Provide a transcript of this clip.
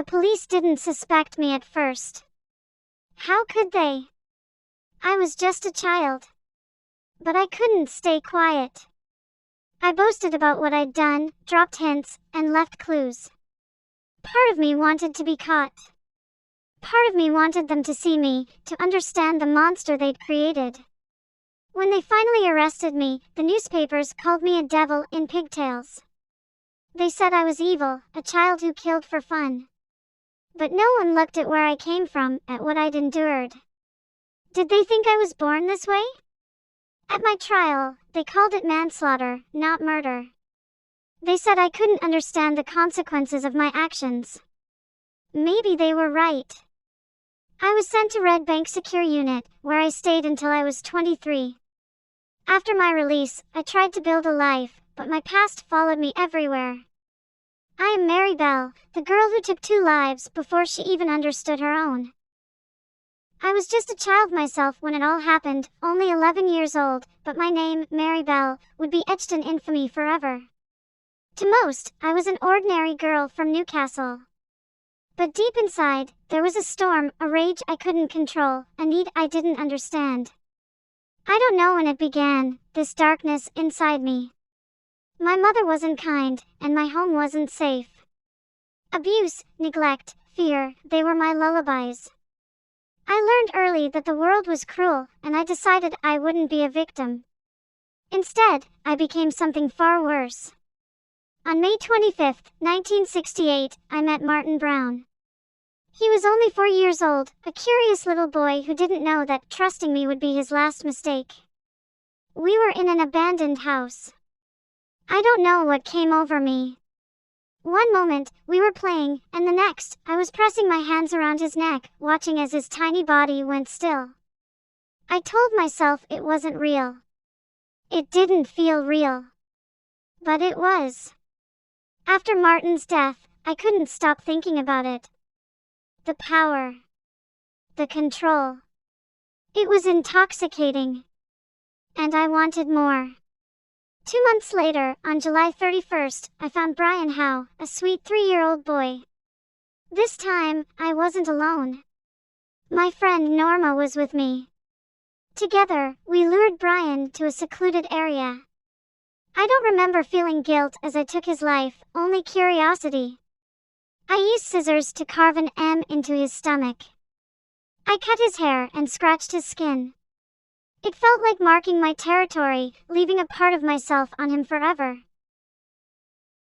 the police didn't suspect me at first. How could they? I was just a child. But I couldn't stay quiet. I boasted about what I'd done, dropped hints, and left clues. Part of me wanted to be caught. Part of me wanted them to see me, to understand the monster they'd created. When they finally arrested me, the newspapers called me a devil in pigtails. They said I was evil, a child who killed for fun. But no one looked at where I came from, at what I'd endured. Did they think I was born this way? At my trial, they called it manslaughter, not murder. They said I couldn't understand the consequences of my actions. Maybe they were right. I was sent to Red Bank Secure Unit, where I stayed until I was 23. After my release, I tried to build a life, but my past followed me everywhere. I am Mary Bell, the girl who took 2 lives before she even understood her own. I was just a child myself when it all happened, only 11 years old, but my name, Mary Bell, would be etched in infamy forever. To most, I was an ordinary girl from Newcastle. But deep inside, there was a storm, a rage I couldn't control, a need I didn't understand. I don't know when it began, this darkness inside me. My mother wasn't kind, and my home wasn't safe. Abuse, neglect, fear, they were my lullabies. I learned early that the world was cruel, and I decided I wouldn't be a victim. Instead, I became something far worse. On May 25, 1968, I met Martin Brown. He was only 4 years old, a curious little boy who didn't know that trusting me would be his last mistake. We were in an abandoned house. I don't know what came over me. One moment, we were playing, and the next, I was pressing my hands around his neck, watching as his tiny body went still. I told myself it wasn't real. It didn't feel real. But it was. After Martin's death, I couldn't stop thinking about it. The power. The control. It was intoxicating. And I wanted more. 2 months later, on July 31st, I found Brian Howe, a sweet 3-year-old boy. This time, I wasn't alone. My friend Norma was with me. Together, we lured Brian to a secluded area. I don't remember feeling guilt as I took his life, only curiosity. I used scissors to carve an M into his stomach. I cut his hair and scratched his skin. It felt like marking my territory, leaving a part of myself on him forever.